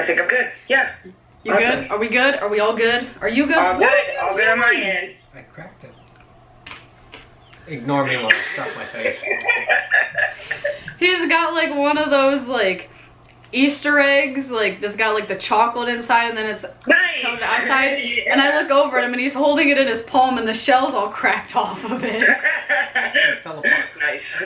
think I'm good. Yeah. You good? Are we good? Are we all good? Are you good? All good. All good on my end. I cracked it. Ignore me while I stuff my face. He's got like one of those like Easter eggs, like that's got like the chocolate inside and then it's comes outside. Yeah. And I look over at him and he's holding it in his palm and the shell's all cracked off of it. It fell apart. Nice.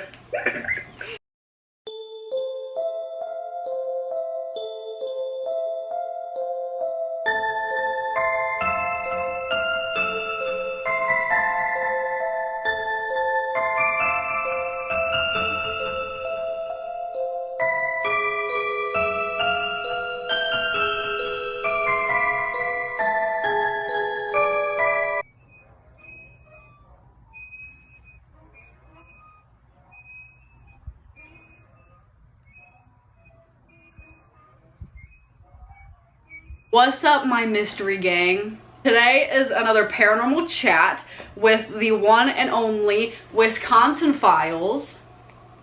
What's up, my mystery gang? Today is another paranormal chat with the one and only Wisconsin Files.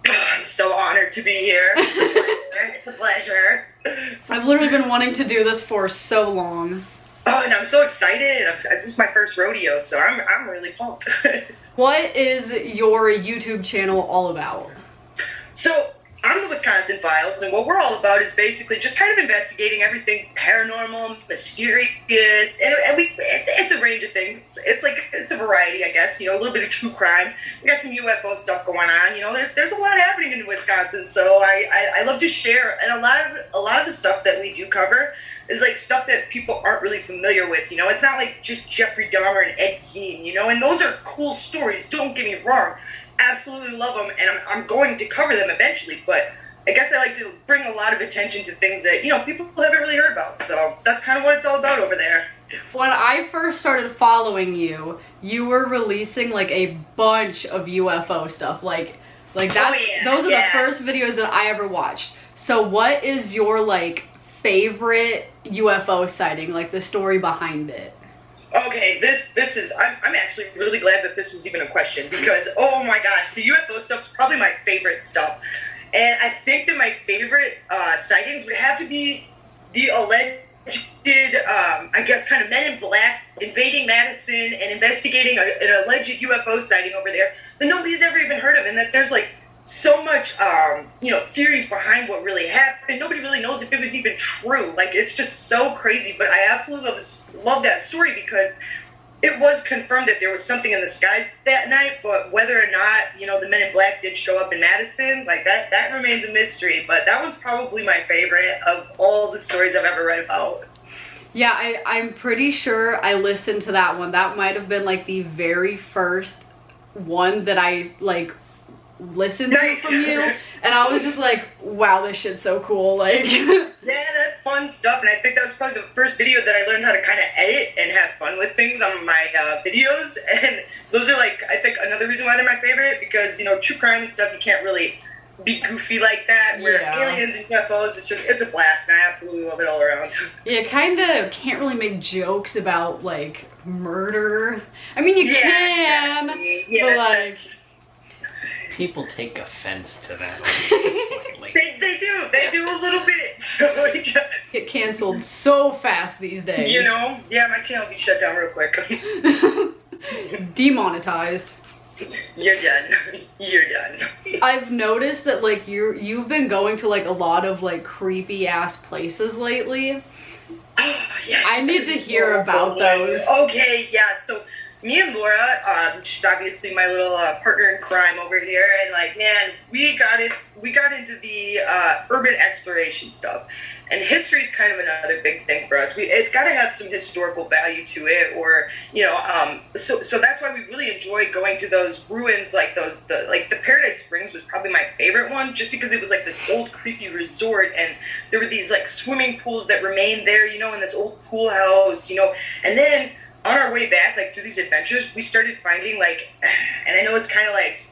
I'm so honored to be here. It's a pleasure. I've literally been wanting to do this for so long. Oh, and I'm so excited. This is my first rodeo, so I'm really pumped. What is your YouTube channel all about? So, I'm the Wisconsin Files, and what we're all about is basically just kind of investigating everything paranormal, mysterious, and it's a range of things. It's a variety, I guess. You know, a little bit of true crime. We got some UFO stuff going on. You know, there's a lot happening in Wisconsin, so I love to share. And a lot of the stuff that we do cover is like stuff that people aren't really familiar with. You know, it's not like just Jeffrey Dahmer and Ed Gein. You know, and those are cool stories. Don't get me wrong. Absolutely love them, and I'm going to cover them eventually, but I guess I like to bring a lot of attention to things that, you know, people haven't really heard about, so that's kind of what it's all about over there. When I first started following you, you were releasing like a bunch of UFO stuff, like that's, those are the first videos that I ever watched. So what is your like favorite UFO sighting, like the story behind it? Okay, this is, I'm actually really glad that this is even a question because, oh my gosh, the UFO stuff's probably my favorite stuff. And I think that my favorite sightings would have to be the alleged, I guess, kind of Men in Black invading Madison and investigating an alleged UFO sighting over there that nobody's ever even heard of, and that there's like so much, you know, theories behind what really happened. Nobody really knows if it was even true. Like, it's just so crazy. But I absolutely love that story because it was confirmed that there was something in the skies that night. But whether or not, you know, the Men in Black did show up in Madison, like that remains a mystery. But that was probably my favorite of all the stories I've ever read about. Yeah, I'm pretty sure I listened to that one. That might have been like the very first one that I like listened to from you, and I was just like, wow, this shit's so cool. Like, yeah, that's fun stuff, and I think that was probably the first video that I learned how to kind of edit and have fun with things on my videos, and those are like, I think another reason why they're my favorite, because, you know, true crime and stuff, you can't really be goofy like that, where aliens and UFOs, it's a blast, and I absolutely love it all around. Yeah, kind of can't really make jokes about like murder. I mean, you can, exactly. Yeah, but like, people take offense to that. Slightly. They do a little bit. So get canceled so fast these days. You know, yeah, my channel will be shut down real quick. Demonetized. You're done. You're done. I've noticed that like you've been going to like a lot of like creepy ass places lately. Oh, yes. I need to hear about those. Okay, yeah, so me and Laura, she's obviously my little partner in crime over here, and like, man, we got into the urban exploration stuff, and history is kind of another big thing for us. It's got to have some historical value to it, or, you know, so that's why we really enjoy going to those ruins, like the Paradise Springs was probably my favorite one, just because it was like this old creepy resort, and there were these like swimming pools that remained there, you know, in this old pool house, you know, and then on our way back, like, through these adventures, we started finding, like, and I know it's kind of like,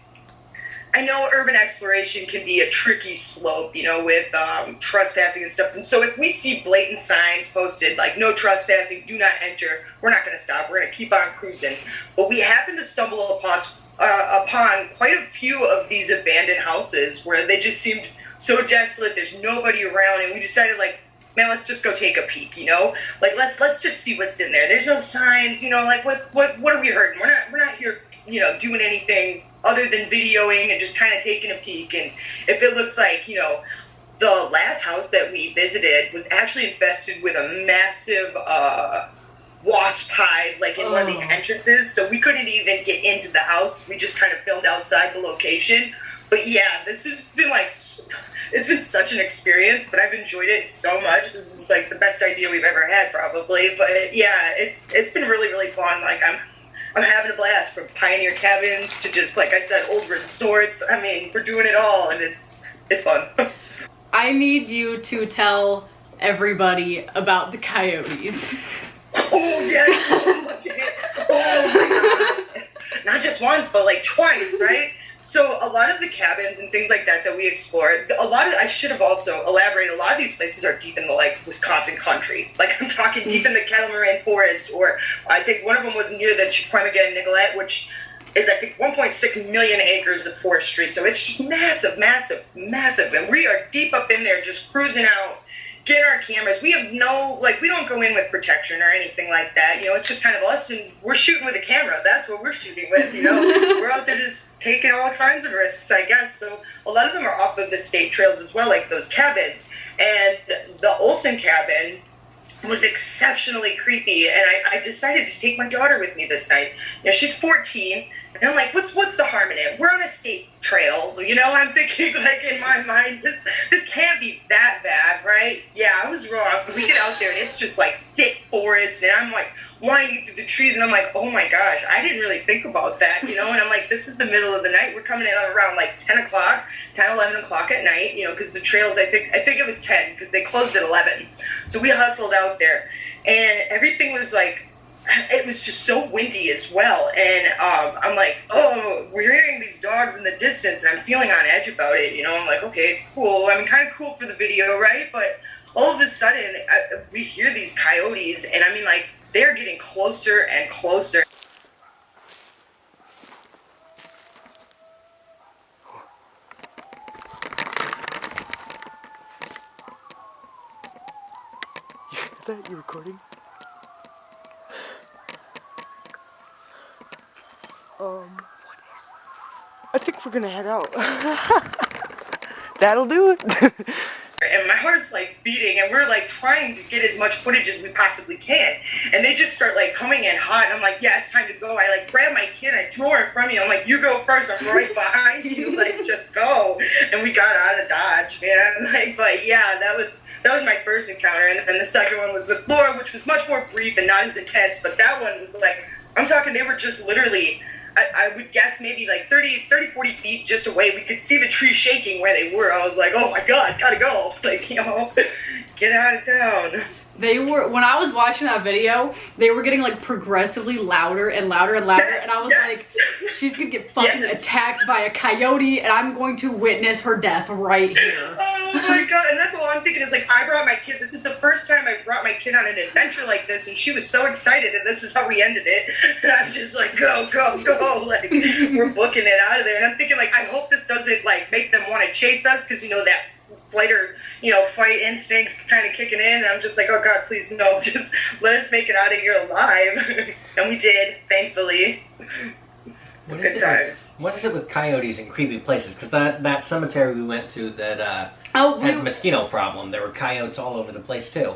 I know urban exploration can be a tricky slope, you know, with trespassing and stuff. And so if we see blatant signs posted, like, no trespassing, do not enter, we're not going to stop. We're going to keep on cruising. But we happened to stumble upon quite a few of these abandoned houses where they just seemed so desolate. There's nobody around. And we decided, like, man, let's just go take a peek, you know? Like, let's just see what's in there. There's no signs, you know, like, what are we hurting? We're not here, you know, doing anything other than videoing and just kind of taking a peek. And if it looks like, you know, the last house that we visited was actually infested with a massive wasp hive, like, in one of the entrances, so we couldn't even get into the house. We just kind of filmed outside the location. But yeah, this has been like, it's been such an experience, but I've enjoyed it so much. This is like the best idea we've ever had, probably. But yeah, it's been really, really fun. Like, I'm having a blast, from pioneer cabins to just, like I said, old resorts. I mean, we're doing it all, and it's fun. I need you to tell everybody about the coyotes. Oh yeah! Oh my god! Not just once, but like twice, right? So a lot of the cabins and things like that we explored, I should have also elaborated, a lot of these places are deep in the, like, Wisconsin country. Like, I'm talking deep in the Catamaran Forest, or I think one of them was near the Chequamegon and Nicollet, which is, I think, 1.6 million acres of forestry. So it's just massive, massive, massive. And we are deep up in there just cruising out, getting our cameras. We have no, like, we don't go in with protection or anything like that. You know, it's just kind of us, and we're shooting with a camera. That's what we're shooting with, you know. We're out there just taking all kinds of risks, I guess. So a lot of them are off of the state trails as well, like those cabins. And the Olson cabin was exceptionally creepy, and I decided to take my daughter with me this night. You know, she's 14, and I'm like, what's the harm in it? We're on a state trail, you know. I'm thinking, like, in my mind, this can't be that bad, right? Yeah, I was wrong. We get out there, and it's just like thick forest, and I'm like winding through the trees, and I'm like, oh my gosh, I didn't really think about that, you know. And I'm like, this is the middle of the night. We're coming in around like 10 11 o'clock at night, you know, because the trails, I think it was 10, because they closed at 11. So we hustled out there, and everything was like, it was just so windy as well. And I'm like, oh, we're hearing these dogs in the distance, and I'm feeling on edge about it, you know. I'm like, okay, cool. I mean, kind of cool for the video, right? But all of a sudden, we hear these coyotes, and I mean, like, they're getting closer and closer. You got that? You recording? I think we're gonna head out. That'll do it. And my heart's like beating, and we're like trying to get as much footage as we possibly can. And they just start like coming in hot, and I'm like, yeah, it's time to go. I like grab my kid, I throw her in front of me. I'm like, you go first, I'm right behind you. Like, just go. And we got out of Dodge, man. Like, but yeah, that was my first encounter. And then the second one was with Laura, which was much more brief and not as intense. But that one was like, I'm talking, they were just literally, I would guess maybe like 30, 40 feet just away. We could see the tree shaking where they were. I was like, oh my God, gotta go. Like, you know, get out of town. They were, when I was watching that video, they were getting like progressively louder and louder and louder. Yes, and I was yes. like, she's gonna get fucking attacked by a coyote, and I'm going to witness her death right here. Oh my God. And that's all I'm thinking is, like, I brought my kid. This is the first time I brought my kid on an adventure like this, and she was so excited, and this is how we ended it. And I'm just like, go, go, go. Like, we're booking it out of there. And I'm thinking, like, I hope this doesn't, like, make them want to chase us, because, you know, that flight or, you know, fight instincts kind of kicking in. And I'm just like, oh God, please no, just let us make it out of here alive. And we did, thankfully. Good times. What is it with coyotes in creepy places? Because that cemetery we went to that had a mosquito problem. There were coyotes all over the place too.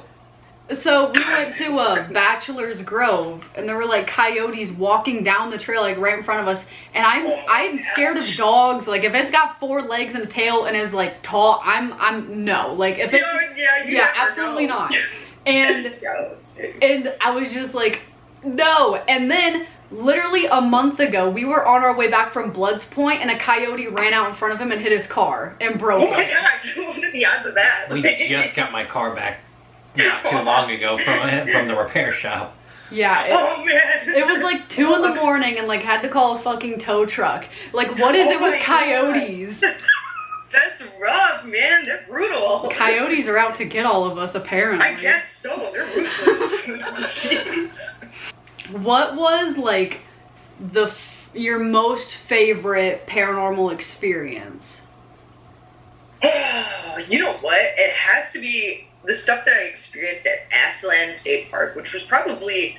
So we went to a Bachelor's Grove, and there were like coyotes walking down the trail, like right in front of us. And I'm scared of dogs. Like, if it's got 4 legs and a tail and is like tall, I'm no. Like, if it's yeah, absolutely not. And I was just like, no. And then literally a month ago, we were on our way back from Bloods Point, and a coyote ran out in front of him and hit his car and broke it. Oh my gosh, what are the odds of that? We just got my car back not too long ago from the repair shop. Yeah. Oh man. It was like 2 in the morning, and like had to call a fucking tow truck. Like, what is it with coyotes? That's rough, man. They're brutal. Coyotes are out to get all of us, apparently. I guess so. They're ruthless. Jeez. What was like your most favorite paranormal experience? You know what? It has to be the stuff that I experienced at Ashland State Park, which was probably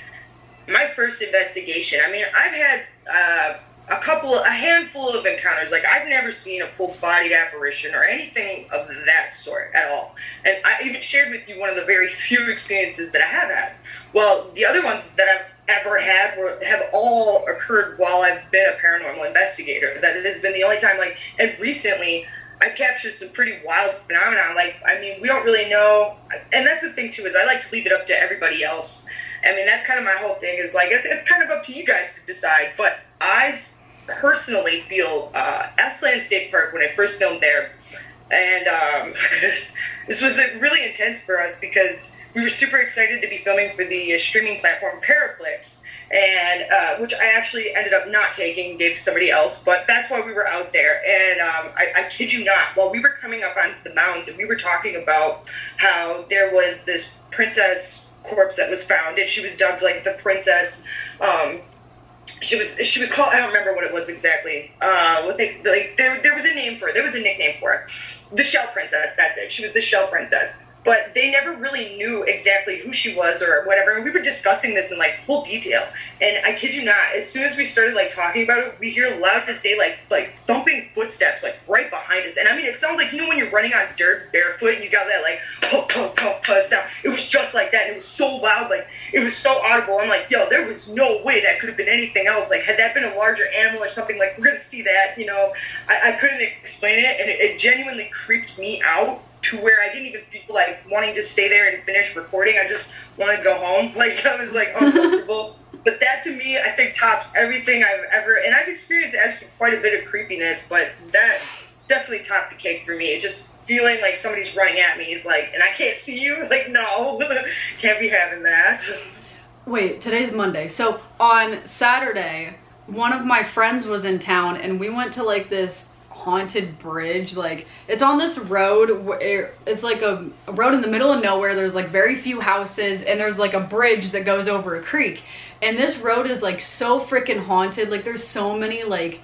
my first investigation. I mean, I've had a handful of encounters. Like, I've never seen a full-bodied apparition or anything of that sort at all. And I even shared with you one of the very few experiences that I have had. Well, the other ones that I've ever had have all occurred while I've been a paranormal investigator. That it has been the only time, like, and recently I've captured some pretty wild phenomenon. Like, I mean, we don't really know, and that's the thing too, is I like to leave it up to everybody else. I mean, that's kind of my whole thing, is like, it's kind of up to you guys to decide, but I personally feel Ashland State Park, when I first filmed there, and this was really intense for us because we were super excited to be filming for the streaming platform Paraflix, and which I actually ended up not taking, gave to somebody else, but that's why we were out there. And I kid you not, while we were coming up onto the mountains and we were talking about how there was this princess corpse that was found, and she was dubbed like the princess, she was called, I don't remember what it was exactly, there was a name for it, there was a nickname for it, the Shell Princess, that's it, she was the Shell Princess. But they never really knew exactly who she was or whatever. And we were discussing this in, like, full detail. And I kid you not, as soon as we started, like, talking about it, we hear loud as day, like thumping footsteps, like, right behind us. And I mean, it sounds like, you know when you're running on dirt barefoot and you got that, like, pump, pump, pump, pump sound? It was just like that. And it was so loud, like, it was so audible. I'm like, yo, there was no way that could have been anything else. Like, had that been a larger animal or something, like, we're going to see that, you know. I couldn't explain it, and it genuinely creeped me out, to where I didn't even feel like wanting to stay there and finish recording. I just wanted to go home. Like, I was, like, uncomfortable. But that, to me, I think tops everything I've ever... And I've experienced actually quite a bit of creepiness, but that definitely topped the cake for me. It just feeling like somebody's running at me is like, and I can't see you? Like, no. Can't be having that. Wait, today's Monday. So, on Saturday, one of my friends was in town, and we went to, like, this haunted bridge. Like, it's on this road where it's like a road in the middle of nowhere. There's like very few houses, and there's like a bridge that goes over a creek, and this road is like so freaking haunted. Like, there's so many like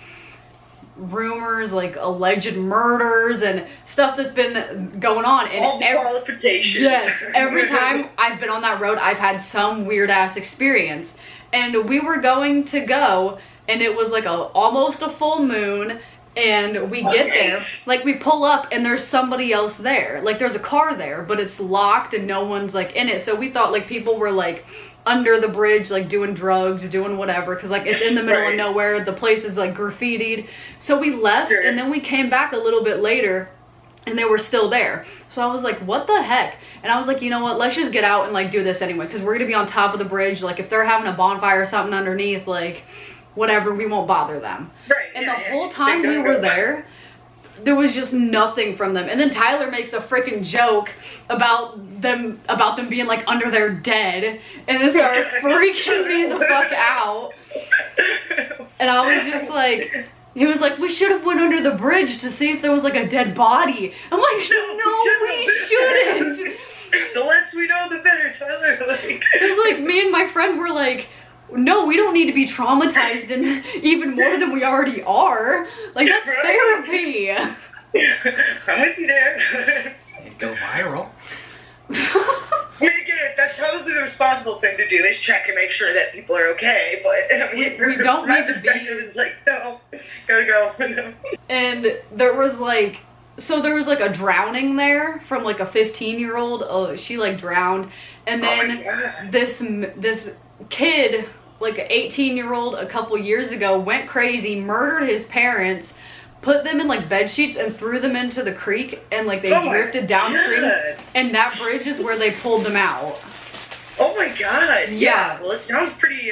rumors, like alleged murders and stuff that's been going on, and all the qualifications. Yes, every time I've been on that road, I've had some weird ass experience. And we were going to go, and it was like almost a full moon. And we get there, like, we pull up and there's somebody else there. Like, there's a car there, but it's locked and no one's, like, in it. So we thought, like, people were, like, under the bridge, like, doing drugs, doing whatever. Because, like, it's in the middle of nowhere. The place is, like, graffitied. So we left, and then we came back a little bit later, and they were still there. So I was like, what the heck? And I was like, you know what? Let's just get out and, like, do this anyway. Because we're going to be on top of the bridge. Like, if they're having a bonfire or something underneath, like... whatever, we won't bother them. Right. And the whole time we were there was just nothing from them. And then Tyler makes a freaking joke about them being like under their dead, and it started freaking me the fuck out. And I was just like, he was like, we should have went under the bridge to see if there was like a dead body. I'm like, no, we shouldn't. The less we know, the better, Tyler. Like, it was like me and my friend were like, no, we don't need to be traumatized and even more than we already are. Like, that's therapy. I'm with you there. It'd go viral. We get it. That's probably the responsible thing to do, is check and make sure that people are okay. But I mean, we don't need to be. It's like, no, gotta go. And there was like, so there was like a drowning there from like a 15-year-old. Oh, she like drowned, and then this kid, like an 18-year-old, a couple years ago, went crazy, murdered his parents, put them in like bed sheets and threw them into the creek, and like they drifted downstream, and that bridge is where they pulled them out. Oh my god. Yeah. Well, it sounds pretty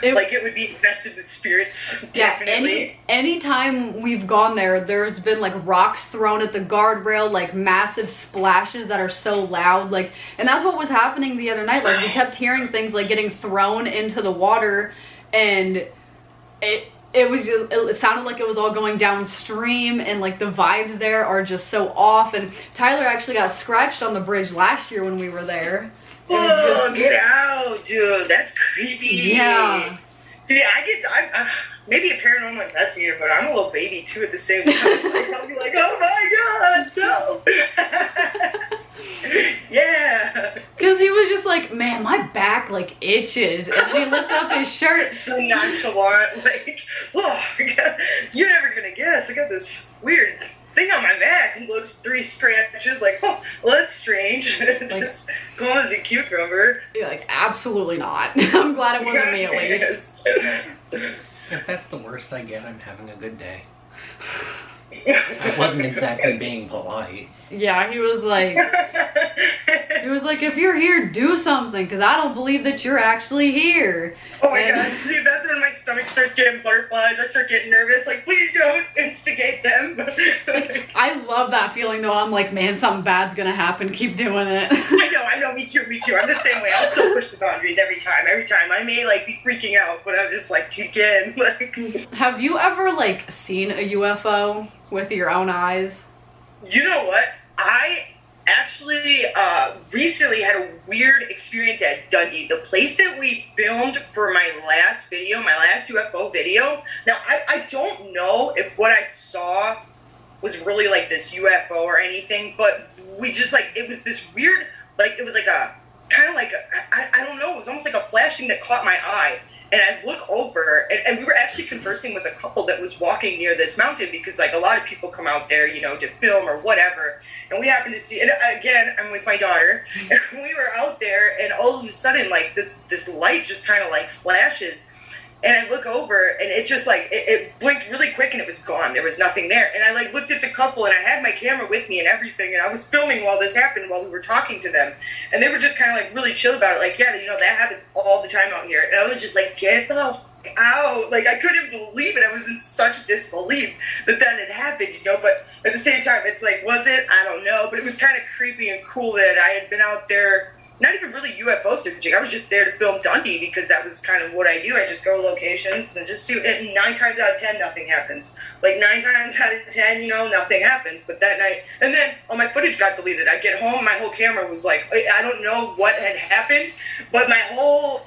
like it would be infested with spirits. Yeah, definitely. anytime we've gone there, there's been like rocks thrown at the guardrail, like massive splashes that are so loud, like, and that's what was happening the other night. Like, we kept hearing things like getting thrown into the water, and it sounded like it was all going downstream, and like the vibes there are just so off. And Tyler actually got scratched on the bridge last year when we were there. Oh, get out, dude. That's creepy. Yeah. See, maybe a paranormal investigator, but I'm a little baby too at the same time. Like, I'll be like, oh my god, no. Yeah. Because he was just like, man, my back like itches, and then he lifted up his shirt. So nonchalant, like, oh, you're never gonna guess. I got this weird thing on my back. He looks 3 scratches, like, oh, well, that's strange. Like, just calm as a cucumber. You're like, absolutely not. I'm glad it wasn't me at least. So if that's the worst I get, I'm having a good day. I wasn't exactly being polite. Yeah, he was like, if you're here, do something, because I don't believe that you're actually here. Oh my gosh, see, that's when my stomach starts getting butterflies. I start getting nervous, like, please don't instigate them. Like, I love that feeling, though. I'm like, man, something bad's gonna happen. Keep doing it. I know, me too. I'm the same way. I'll still push the boundaries every time. I may, like, be freaking out, but I'm just, like, take in. Like, have you ever, like, seen a UFO with your own eyes? You know what? I actually recently had a weird experience at Dundee, the place that we filmed for my last video, my last UFO video. Now, I don't know if what I saw was really like this UFO or anything, but we just like, it was this weird, like, it was like a, kind of like, I don't know, it was almost like a flashing that caught my eye. And I look over, and we were actually conversing with a couple that was walking near this mountain, because, like, a lot of people come out there, you know, to film or whatever. And we happened to see, and again, I'm with my daughter, and we were out there, and all of a sudden, like, this light just kind of, like, flashes. And I look over, and it just, like, it blinked really quick, and it was gone. There was nothing there. And I, like, looked at the couple, and I had my camera with me and everything, and I was filming while this happened, while we were talking to them. And they were just kind of, like, really chill about it. Like, yeah, you know, that happens all the time out here. And I was just like, get the f*** out. Like, I couldn't believe it. I was in such disbelief that had happened, you know. But at the same time, it's like, was it? I don't know. But it was kind of creepy and cool that I had been out there, not even really UFO searching. I was just there to film Dundee, because that was kind of what I do. I just go to locations and just see, and 9 times out of 10, nothing happens. Like, 9 times out of 10, you know, nothing happens. But that night, and then all my footage got deleted. I get home, my whole camera was like, I don't know what had happened, but my whole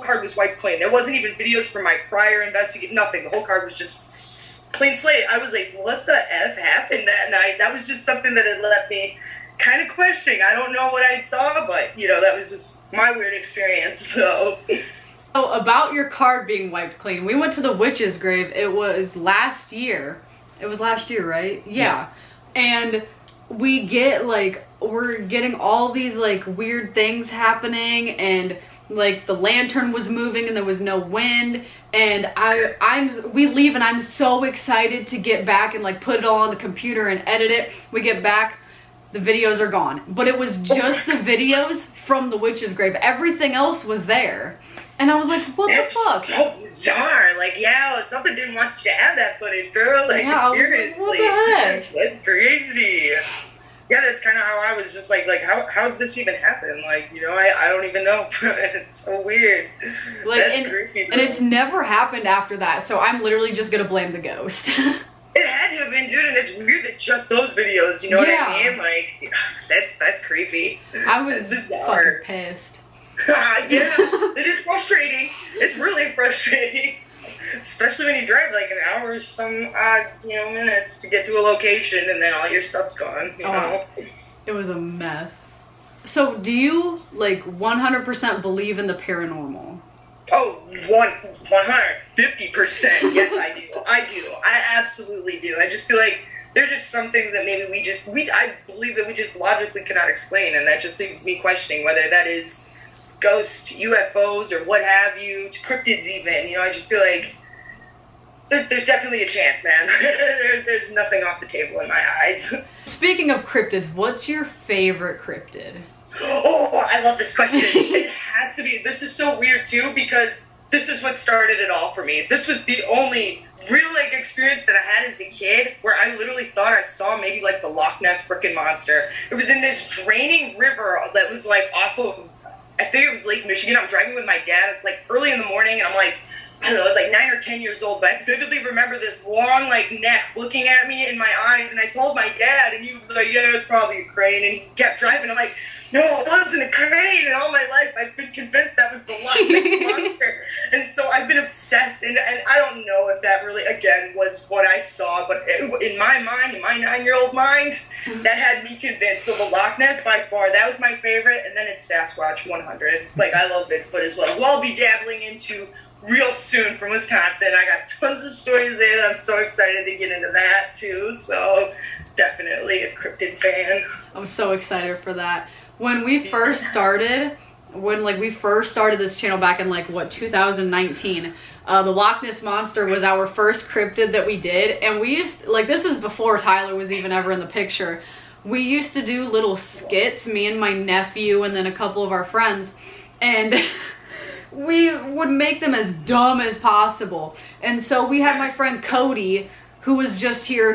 card was wiped clean. There wasn't even videos from my prior investigation, nothing. The whole card was just clean slate. I was like, what the F happened that night? That was just something that had left me kind of questioning. I don't know what I saw, but, you know, that was just my weird experience, so. Oh, about your card being wiped clean, we went to the witch's grave. It was last year. It was last year, right? Yeah. And we get, like, we're getting all these, like, weird things happening, and, like, the lantern was moving and there was no wind, and we leave, and I'm so excited to get back and, like, put it all on the computer and edit it. We get back, the videos are gone. But it was just the videos from the witch's grave. Everything else was there. And I was like, what the fuck? So bizarre. Like, yeah, something didn't want you to have that footage, girl. Like, yeah, seriously. Like, what the heck? That's crazy. Yeah, that's kind of how I was just like how did this even happen? Like, you know, I don't even know. It's so weird. Like, that's creepy. And it's never happened after that, so I'm literally just gonna blame the ghost. It had to have been, dude, and it's weird that just those videos, you know what I mean? Like, that's creepy. I was fucking pissed. Yeah, it is frustrating. It's really frustrating. Especially when you drive like an hour or some odd, you know, minutes to get to a location, and then all your stuff's gone, you know? It was a mess. So, do you, like, 100% believe in the paranormal? Oh, 150%. Yes, I do. I absolutely do. I just feel like there's just some things that maybe I believe that we just logically cannot explain, and that just leaves me questioning whether that is ghosts, UFOs, or what have you, cryptids even. You know, I just feel like there's definitely a chance, man. There's nothing off the table in my eyes. Speaking of cryptids, what's your favorite cryptid? Oh, I love this question. It has to be. This is so weird too, because this is what started it all for me. This was the only real, like, experience that I had as a kid where I literally thought I saw maybe, like, the Loch Ness frickin' monster. It was in this draining river that was, like, off of, I think it was Lake Michigan. I'm driving with my dad. It's, like, early in the morning, and I'm like, I don't know, I was like 9 or 10 years old, but I vividly remember this long, like, neck looking at me in my eyes, and I told my dad, and he was like, yeah, it's probably a crane, and he kept driving. I'm like, no, it wasn't a crane, and all my life I've been convinced that was the Loch Ness Monster, and so I've been obsessed, and I don't know if that really, again, was what I saw, but in my mind, in my 9-year-old mind, that had me convinced. So the Loch Ness, by far, that was my favorite, and then it's Sasquatch 100. Like, I love Bigfoot as well, who I'll be dabbling into real soon from Wisconsin. I got tons of stories there that I'm so excited to get into that, too, so definitely a cryptid fan. I'm so excited for that. When we first started, this channel back in like, what, 2019, the Loch Ness Monster was our first cryptid that we did, and we used, like, this is before Tyler was even ever in the picture. We used to do little skits, me and my nephew and then a couple of our friends, and we would make them as dumb as possible. And so we had my friend Cody, who was just here.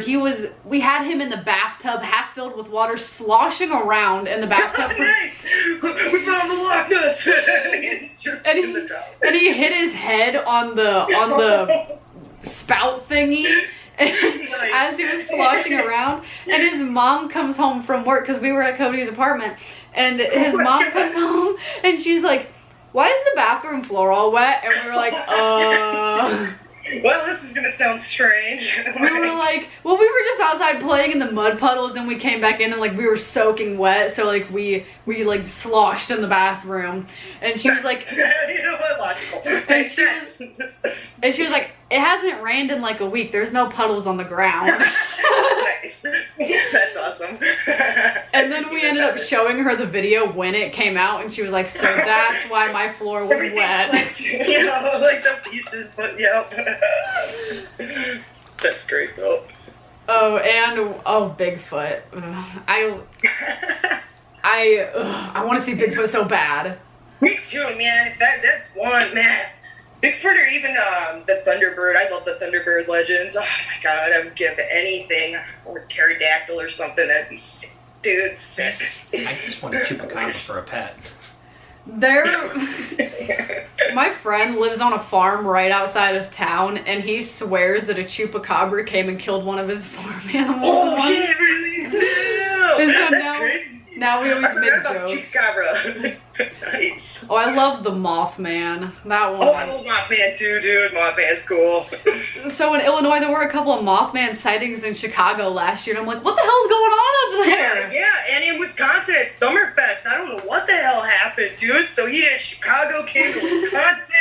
We had him in the bathtub, half filled with water, sloshing around in the bathtub. Nice! We found the Loch Ness! He's just in the tub. And he hit his head on the spout thingy. Nice. As he was sloshing around. And his mom comes home from work, because we were at Cody's apartment. And his mom comes home, and she's like, why is the bathroom floor all wet? And we were like, well, this is gonna sound strange. We were like, well, we were just outside playing in the mud puddles, and we came back in and like we were soaking wet, so like we like sloshed in the bathroom. And she was like, you know what, logical. And she was like, it hasn't rained in like a week. There's no puddles on the ground. Nice. That's awesome. And then we ended up showing her the video when it came out, and she was like, so that's why my floor was wet. Like, you know, like the pieces, but yep. That's great though. Oh, and Bigfoot. I want to see Bigfoot so bad. Me too, man. That's one, man. Bigfoot or even the Thunderbird. I love the Thunderbird legends. Oh my god, I would give anything. Or pterodactyl or something. That'd be sick. Dude, sick. I just want a chupacabra for a pet. My friend lives on a farm right outside of town, and he swears that a chupacabra came and killed one of his farm animals once. Shit, really? No. So That's crazy. Now we always make about jokes. Chupacabra. Nice. Oh, I love the Mothman. That one. Oh, I love Mothman too, dude. Mothman's cool. So in Illinois, there were a couple of Mothman sightings in Chicago last year, and I'm like, what the hell's going on up there? Yeah, and in Wisconsin at Summerfest, I don't know what the hell happened, dude. So he did Chicago, came to Wisconsin.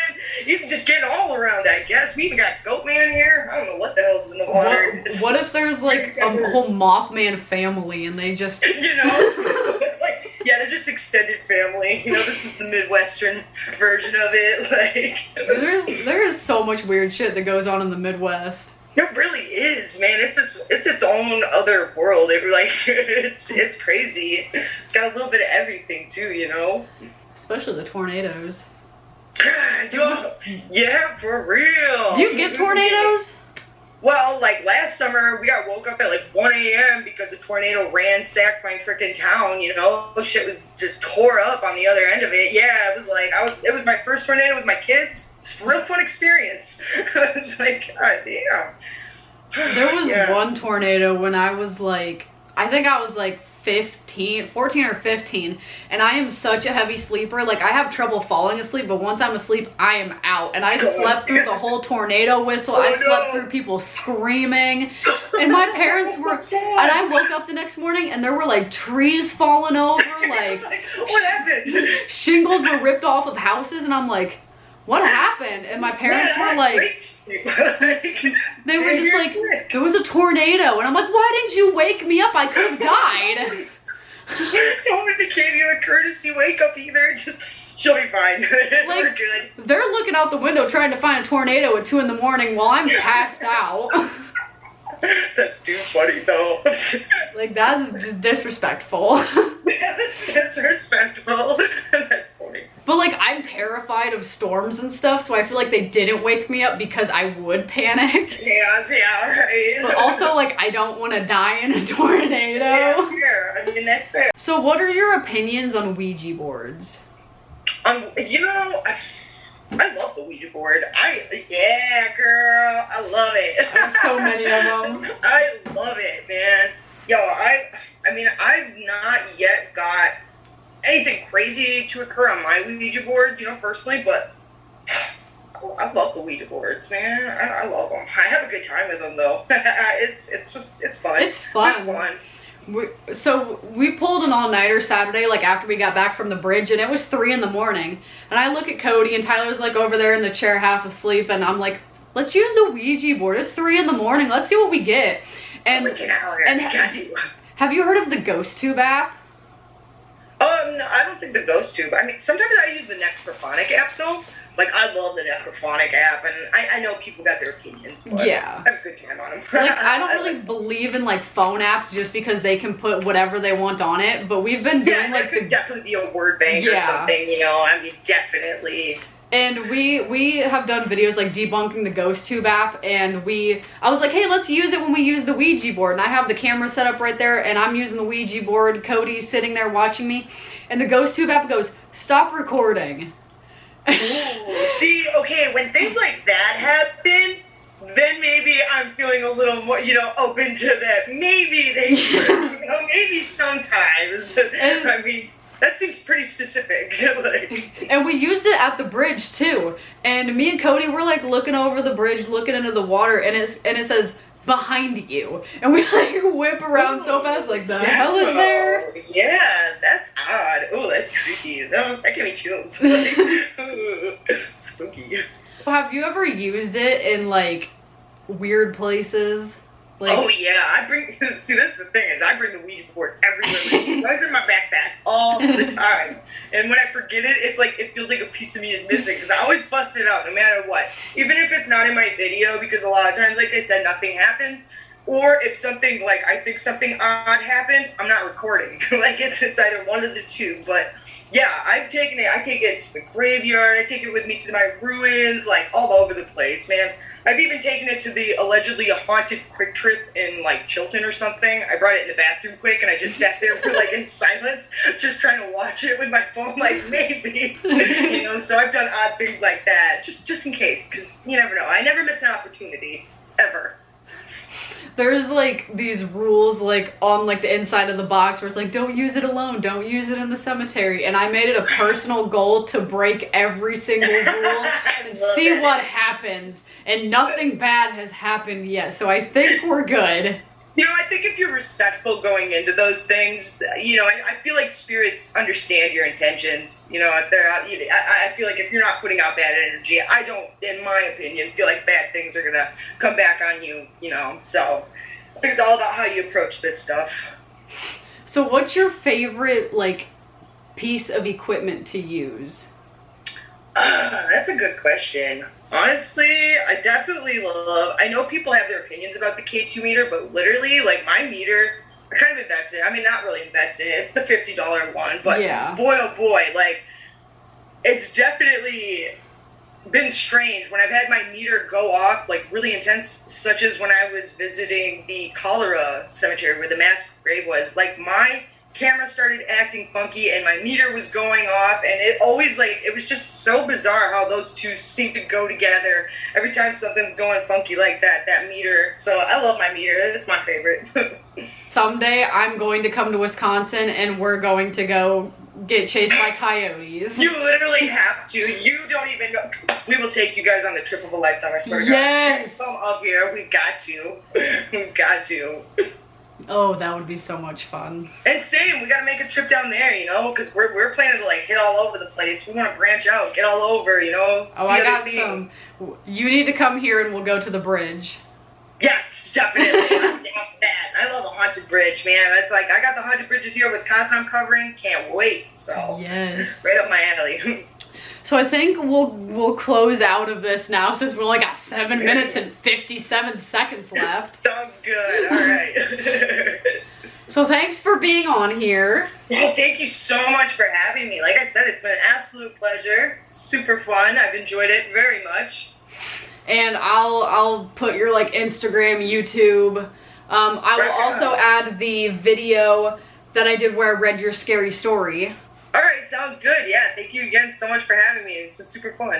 He's just getting all around, I guess. We even got Goatman here. I don't know what the hell's in the water. What if there's like a whole Mothman family, and they just... You know? Like, yeah, they're just extended family. You know, this is the Midwestern version of it. Like, there's so much weird shit that goes on in the Midwest. It really is, man. It's its own other world. It's crazy. It's got a little bit of everything too, you know. Especially the tornadoes. Yeah, for real. Do you get tornadoes? Well, like last summer, we got woke up at like 1 a.m. because a tornado ransacked my freaking town, you know? Shit was just tore up on the other end of it. Yeah, it was my first tornado with my kids. It's a real fun experience. I was like, god damn. There was one tornado when I was like, I think I was like 14 or 15, and I am such a heavy sleeper. Like, I have trouble falling asleep, but once I'm asleep, I am out. And I slept through the whole tornado whistle. I slept through people screaming, and my parents were, and I woke up the next morning and there were like trees falling over, like what happened? Shingles were ripped off of houses, and I'm like, what happened? And my parents were like, they were just like, there was a tornado. And I'm like, why didn't you wake me up? I could have died. Nobody gave you a courtesy wake up either. Just, she'll be fine. Like, we're good. They're looking out the window trying to find a tornado at 2 in the morning while I'm passed out. That's too funny though. Like, that's just disrespectful. That's disrespectful. That's funny. But like, I'm terrified of storms and stuff, so I feel like they didn't wake me up because I would panic. Yeah, right. But also, like, I don't want to die in a tornado. Yeah, fair. I mean, that's fair. So what are your opinions on Ouija boards? You know, I love the Ouija board. Yeah, girl, I love it. So many of them. I love it, man. Yo, I mean, I've not yet got anything crazy to occur on my Ouija board, you know, personally, but I love the Ouija boards, man. I love them. I have a good time with them, though. It's fun. It's fun. So we pulled an all-nighter Saturday, like after we got back from the bridge, and it was 3 in the morning. And I look at Cody, and Tyler's like over there in the chair half asleep, and I'm like, let's use the Ouija board. It's 3 in the morning. Let's see what we get. And have you heard of the Ghost Tube app? No, I don't think the Ghost Tube. I mean, sometimes I use the Necrophonic app, though. Like, I love the Necrophonic app, and I know people got their opinions, but yeah. I have a good time on them. Like, I don't really believe in, like, phone apps just because they can put whatever they want on it, but we've been doing, like... could definitely be a word bank or something, you know, I mean, definitely. And we have done videos, like, debunking the Ghost Tube app, and I was like, hey, let's use it when we use the Ouija board, and I have the camera set up right there, and I'm using the Ouija board, Cody's sitting there watching me, and the Ghost Tube app goes, stop recording. Ooh, see, okay, when things like that happen, then maybe I'm feeling a little more, you know, open to that. Maybe they, you know, maybe sometimes. I mean, that seems pretty specific. And we used it at the bridge too. And me and Cody were like looking over the bridge, looking into the water, and it says behind you, and we like whip around so fast, like the hell is there? Yeah, that's odd. Oh, that's creepy. That gave me chills. Spooky. Have you ever used it in like weird places? Like, oh yeah, see, this is the thing, is I bring the Ouija board everywhere. It's always in my backpack all the time. And when I forget it, it's like, it feels like a piece of me is missing, because I always bust it out no matter what. Even if it's not in my video, because a lot of times, like I said, nothing happens. Or if something, like, I think something odd happened, I'm not recording. Like, it's either one of the two. But yeah, I've taken it. I take it to the graveyard. I take it with me to my ruins, like, all over the place, man. I've even taken it to the allegedly haunted Quick Trip in, like, Chilton or something. I brought it in the bathroom quick, and I just sat there for, like, in silence, just trying to watch it with my phone, like, maybe. You know, so I've done odd things like that, just in case, because you never know. I never miss an opportunity, ever. There's like these rules like on like the inside of the box where it's like, don't use it alone, don't use it in the cemetery, and I made it a personal goal to break every single rule and see what happens, and nothing bad has happened yet, so I think we're good. You know, I think if you're respectful going into those things, you know, I feel like spirits understand your intentions. You know, I feel like if you're not putting out bad energy, I don't, in my opinion, feel like bad things are going to come back on you, you know. So I think it's all about how you approach this stuff. So what's your favorite, like, piece of equipment to use? That's a good question. Honestly, I definitely love, I know people have their opinions about the K2 meter, but literally, like, my meter, I kind of invested, I mean, not really invested in it, it's the $50 one, but yeah. Boy, oh boy, like, it's definitely been strange when I've had my meter go off, like, really intense, such as when I was visiting the cholera cemetery where the mass grave was. Like, my camera started acting funky and my meter was going off, and it always, like, it was just so bizarre how those two seem to go together every time something's going funky like that meter. So I love my meter. It's my favorite. Someday I'm going to come to Wisconsin and we're going to go get chased by coyotes. You literally have to. You don't even know. We will take you guys on the trip of a lifetime, I swear to God. Yes! Come up here. We got you. We got you. Oh, that would be so much fun. And same, we gotta make a trip down there, you know, because we're planning to, like, hit all over the place. We want to branch out, get all over, you know. Oh, I got some. You need to come here and we'll go to the bridge. Yes, definitely. I'm down for that. I love a haunted bridge, man. It's like, I got the haunted bridges here in Wisconsin I'm covering. Can't wait. So, yes. Right up my alley. So I think we'll close out of this now since we're like at 7 minutes and 57 seconds left. Sounds good. All right. So thanks for being on here. Well, thank you so much for having me. Like I said, it's been an absolute pleasure. Super fun. I've enjoyed it very much. And I'll put your like Instagram, YouTube. I will also add the video that I did where I read your scary story. All right, sounds good. Yeah, thank you again so much for having me. It's been super fun.